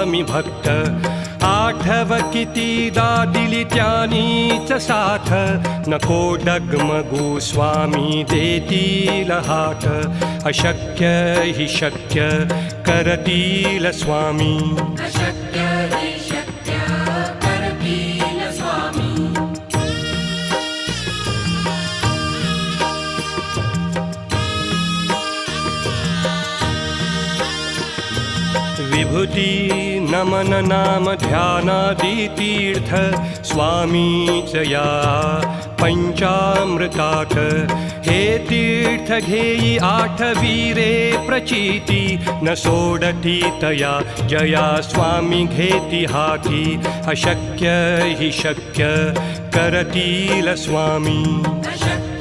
स्वामी भक्त आठव कितीदा दिली त्यानीच साथ नको डगमगू स्वामी देतील हात अशक्य हि शक्य करतील स्वामी अशक्य हि शक्य करतील स्वामी विभूती नमन नाम ध्यानादि तीर्थ स्वामीच या पंचामृतात हे तीर्थ घेई आठवीरे प्रचिती न सोडती तया जया स्वामी घेती हाती अशक्य हि शक्य करतील स्वामी अशक्य